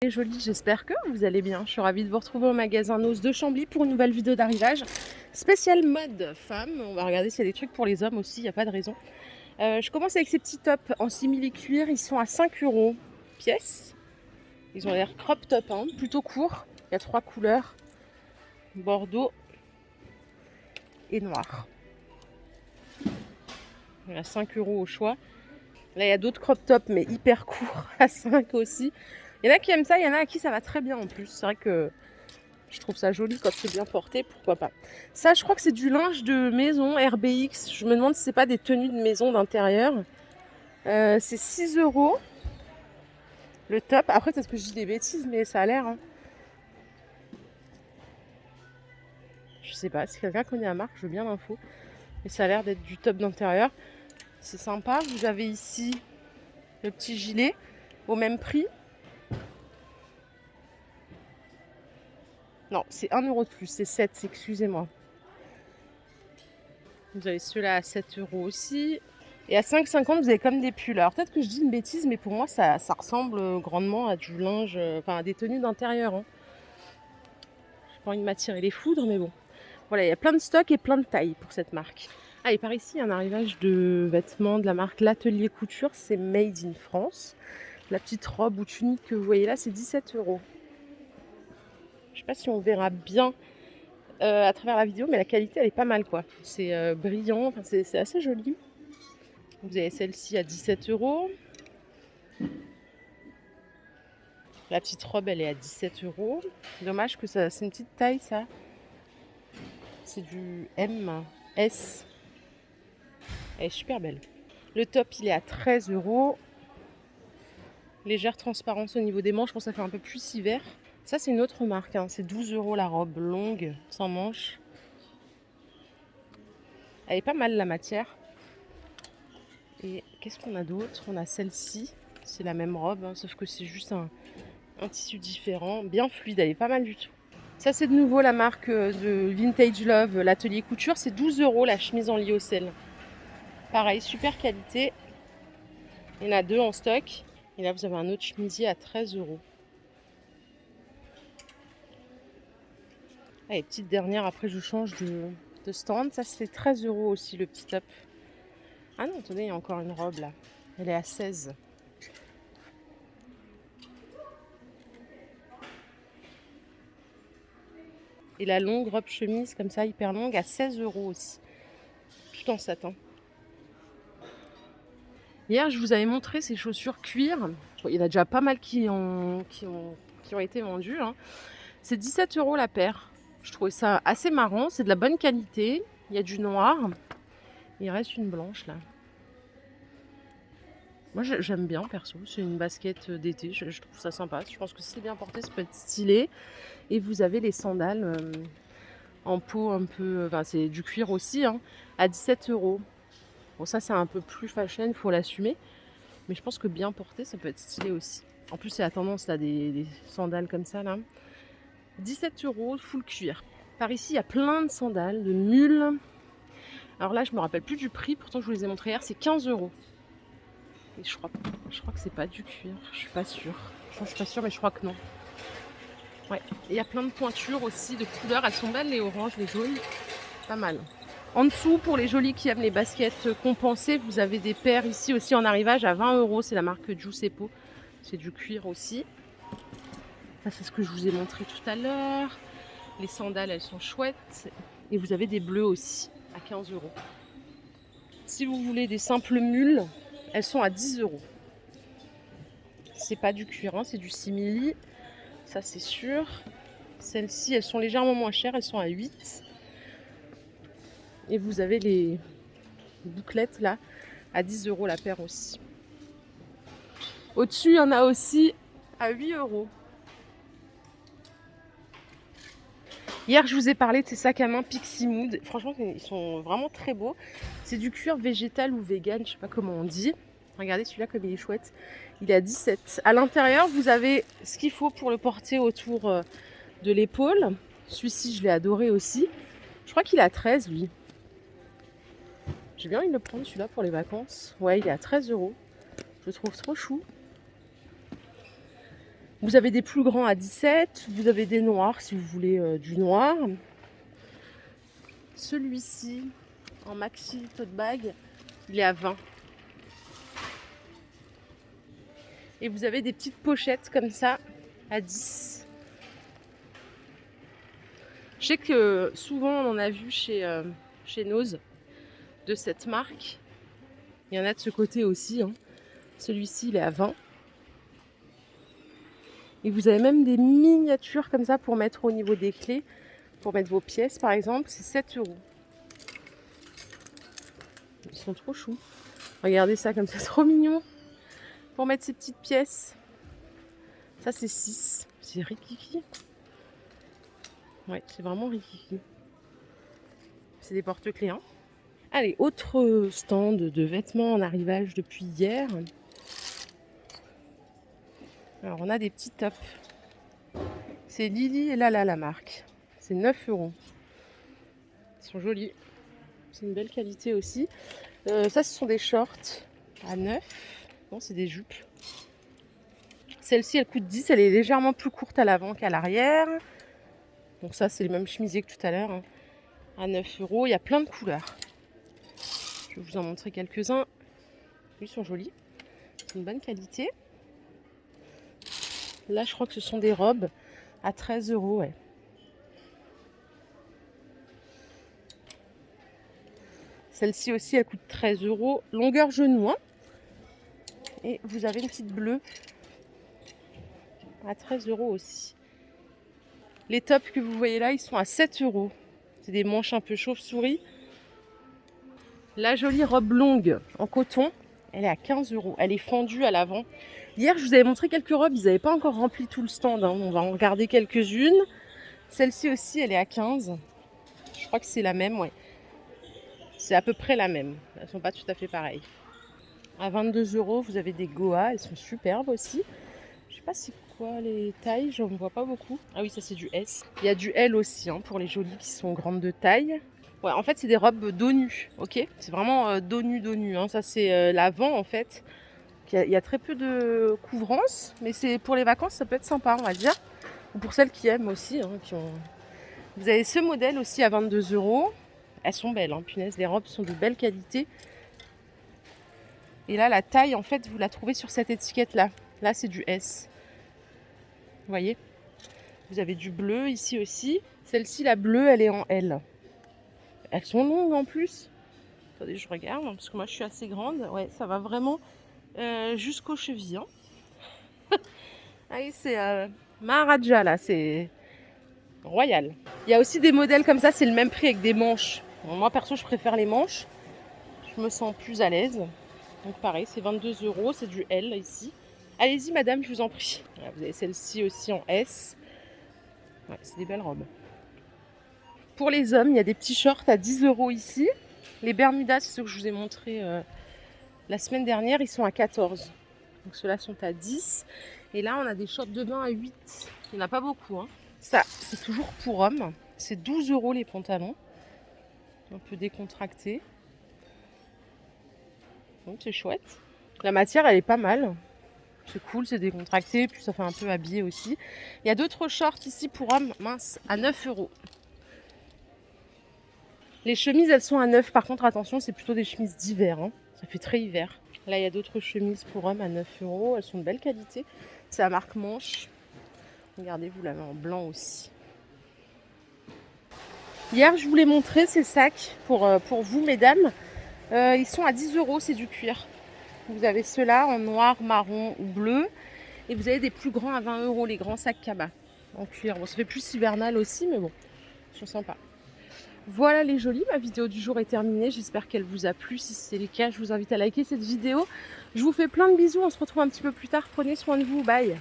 Les jolis, j'espère que vous allez bien. Je suis ravie de vous retrouver au magasin Nose de Chambly pour une nouvelle vidéo d'arrivage spéciale mode femme. On va regarder s'il y a des trucs pour les hommes aussi, il n'y a pas de raison. Je commence avec ces petits tops en simili-cuir, ils sont à 5 € pièce. Ils ont l'air crop top, hein, plutôt court. Il y a 3 couleurs, bordeaux et noir. Il y a 5 € au choix. Là, il y a d'autres crop tops, mais hyper courts, à 5 aussi. Il y en a qui aiment ça, il y en a à qui ça va très bien en plus. C'est vrai que je trouve ça joli quand c'est bien porté, pourquoi pas. Ça, je crois que c'est du linge de maison RBX. Je me demande si c'est pas des tenues de maison d'intérieur. C'est 6 € le top. Après, peut-être que je dis des bêtises, mais ça a l'air. Hein. Je sais pas, si quelqu'un connaît la marque, je veux bien l'info. Mais ça a l'air d'être du top d'intérieur. C'est sympa. Vous avez ici le petit gilet au même prix. Non, c'est 1 € de plus, c'est 7, excusez-moi. Vous avez ceux-là à 7 € aussi. Et à 5,50 vous avez comme des pulls. Alors peut-être que je dis une bêtise, mais pour moi ça ressemble grandement à du linge, enfin à des tenues d'intérieur. Hein. J'ai pas envie de m'attirer les foudres, mais bon. Voilà, il y a plein de stocks et plein de tailles pour cette marque. Ah, et par ici, il y a un arrivage de vêtements de la marque L'Atelier Couture, c'est Made in France. La petite robe ou tunique que vous voyez là, c'est 17 €. Je sais pas si on verra bien à travers la vidéo, mais la qualité elle est pas mal quoi. C'est brillant, enfin, c'est assez joli. Vous avez celle-ci à 17 €. La petite robe elle est à 17 €. Dommage que ça, c'est une petite taille ça. C'est du M, S. Elle est super belle. Le top il est à 13 €. Légère transparence au niveau des manches, je pense que ça fait un peu plus hiver. Ça c'est une autre marque, hein. C'est 12 € la robe longue, sans manches. Elle est pas mal la matière. Et qu'est-ce qu'on a d'autre? On a celle-ci, c'est la même robe, hein, sauf que c'est juste un tissu différent, bien fluide, elle est pas mal du tout. Ça c'est de nouveau la marque de Vintage Love, l'atelier couture, c'est 12 € la chemise en lyocell. Pareil, super qualité. Il y en a 2 en stock. Et là vous avez un autre chemisier à 13 €. Allez, petite dernière, après je change de stand. Ça c'est 13 € aussi le petit top. Ah non, attendez, il y a encore une robe là. Elle est à 16 €. Et la longue robe chemise comme ça, hyper longue, à 16 € aussi. Tout en satin. Hier, je vous avais montré ces chaussures cuir. Bon, il y en a déjà pas mal qui ont été vendues. Hein. C'est 17 € la paire. Je trouvais ça assez marrant. C'est de la bonne qualité. Il y a du noir. Il reste une blanche là. Moi, j'aime bien perso. C'est une basket d'été. Je trouve ça sympa. Je pense que si c'est bien porté, ça peut être stylé. Et vous avez les sandales en peau un peu. Enfin, c'est du cuir aussi. Hein, à 17 €. Bon, ça, c'est un peu plus fashion. Il faut l'assumer. Mais je pense que bien porté, ça peut être stylé aussi. En plus, c'est la tendance là, des sandales comme ça là. 17 € full cuir. Par ici, il y a plein de sandales, de mules. Alors là, je me rappelle plus du prix, pourtant je vous les ai montrés hier, c'est 15 €. Et je crois que c'est pas du cuir, je suis pas sûre. Je suis pas sûre, mais je crois que non. Ouais. Et il y a plein de pointures aussi, de couleurs. Elles sont belles, les oranges, les jaunes. Pas mal. En dessous, pour les jolis qui aiment les baskets compensées, vous avez des paires ici aussi en arrivage à 20 €. C'est la marque Giuseppe. C'est du cuir aussi. Ça, c'est ce que je vous ai montré tout à l'heure. Les sandales, elles sont chouettes. Et vous avez des bleus aussi, à 15 €. Si vous voulez des simples mules, elles sont à 10 €. C'est pas du cuir, hein, c'est du simili. Ça, c'est sûr. Celles-ci, elles sont légèrement moins chères. Elles sont à 8. Et vous avez les bouclettes, là, à 10 € la paire aussi. Au-dessus, il y en a aussi à 8 €. Hier, je vous ai parlé de ces sacs à main Pixie Mood. Franchement, ils sont vraiment très beaux. C'est du cuir végétal ou vegan, je sais pas comment on dit. Regardez celui-là comme il est chouette. Il est à 17. À l'intérieur, vous avez ce qu'il faut pour le porter autour de l'épaule. Celui-ci, je l'ai adoré aussi. Je crois qu'il est à 13, lui. J'ai bien envie de le prendre, celui-là, pour les vacances. Ouais, il est à 13 €. Je le trouve trop chou. Vous avez des plus grands à 17, vous avez des noirs si vous voulez du noir. Celui-ci, en maxi tote bag, il est à 20. Et vous avez des petites pochettes comme ça à 10. Je sais que souvent on en a vu chez Nose de cette marque. Il y en a de ce côté aussi. Celui-ci, il est à 20. Et vous avez même des miniatures comme ça pour mettre au niveau des clés, pour mettre vos pièces par exemple, c'est 7 €. Ils sont trop choux. Regardez ça comme ça, trop mignon. Pour mettre ces petites pièces. Ça c'est 6. C'est rikiki. Ouais, c'est vraiment rikiki. C'est des porte-clés. Allez, autre stand de vêtements en arrivage depuis hier. Alors on a des petits tops. C'est Lily et Lala la marque. C'est 9 €. Ils sont jolis. C'est une belle qualité aussi. Ça ce sont des shorts à 9. Non, c'est des jupes. Celle-ci elle coûte 10. Elle est légèrement plus courte à l'avant qu'à l'arrière. Donc ça c'est les mêmes chemisiers que tout à l'heure. À 9 €. Il y a plein de couleurs. Je vais vous en montrer quelques-uns. Ils sont jolis. C'est une bonne qualité. Là, je crois que ce sont des robes à 13 €. Ouais. Celle-ci aussi, elle coûte 13 €. Longueur genou. Et vous avez une petite bleue à 13 € aussi. Les tops que vous voyez là, ils sont à 7 €. C'est des manches un peu chauve-souris. La jolie robe longue en coton, elle est à 15 €. Elle est fendue à l'avant. Hier, je vous avais montré quelques robes. Ils n'avaient pas encore rempli tout le stand. On va en regarder quelques-unes. Celle-ci aussi, elle est à 15. Je crois que c'est la même, ouais. C'est à peu près la même. Elles ne sont pas tout à fait pareilles. À 22 €, vous avez des Goa. Elles sont superbes aussi. Je sais pas c'est quoi les tailles. J'en vois pas beaucoup. Ah oui, ça c'est du S. Il y a du L aussi pour les jolies qui sont grandes de taille. Ouais, en fait, c'est des robes dos nu, ok. C'est vraiment dos nu. Ça, c'est l'avant, en fait. Il y a très peu de couvrance, mais c'est pour les vacances, ça peut être sympa, on va dire. Ou pour celles qui aiment aussi. Vous avez ce modèle aussi à 22 €. Elles sont belles, punaise. Les robes sont de belle qualité. Et là, la taille, en fait, vous la trouvez sur cette étiquette-là. Là, c'est du S. Vous voyez ? Vous avez du bleu ici aussi. Celle-ci, la bleue, elle est en L. Elles sont longues en plus. Attendez, je regarde, parce que moi, je suis assez grande. Ouais, ça va vraiment jusqu'aux chevilles. Ah oui, c'est Maharaja, là. C'est royal. Il y a aussi des modèles comme ça. C'est le même prix avec des manches. Bon, moi, perso, je préfère les manches. Je me sens plus à l'aise. Donc, pareil, c'est 22 €. C'est du L, ici. Allez-y, madame, je vous en prie. Voilà, vous avez celle-ci aussi en S. Ouais, c'est des belles robes. Pour les hommes, il y a des petits shorts à 10 € ici. Les Bermudas, c'est ceux que je vous ai montré la semaine dernière, ils sont à 14. Donc ceux-là sont à 10. Et là, on a des shorts de bain à 8. Il n'y en a pas beaucoup. Ça, c'est toujours pour hommes. C'est 12 € les pantalons. Un peu décontractés. Donc c'est chouette. La matière, elle est pas mal. C'est cool, c'est décontracté. Puis ça fait un peu habillé aussi. Il y a d'autres shorts ici pour hommes, mince, à 9 €. Les chemises, elles sont à 9. Par contre, attention, c'est plutôt des chemises d'hiver. Ça fait très hiver. Là, il y a d'autres chemises pour hommes à 9 €. Elles sont de belle qualité. C'est la marque Manche. Regardez, vous l'avez en blanc aussi. Hier, je voulais montrer ces sacs pour vous, mesdames. Ils sont à 10 €, c'est du cuir. Vous avez ceux-là en noir, marron ou bleu. Et vous avez des plus grands à 20 €, les grands sacs Kaba en cuir. Bon, ça fait plus hivernal aussi, mais bon, ils sont sympas. Voilà les jolies, ma vidéo du jour est terminée. J'espère qu'elle vous a plu. Si c'est le cas, je vous invite à liker cette vidéo. Je vous fais plein de bisous. On se retrouve un petit peu plus tard. Prenez soin de vous. Bye.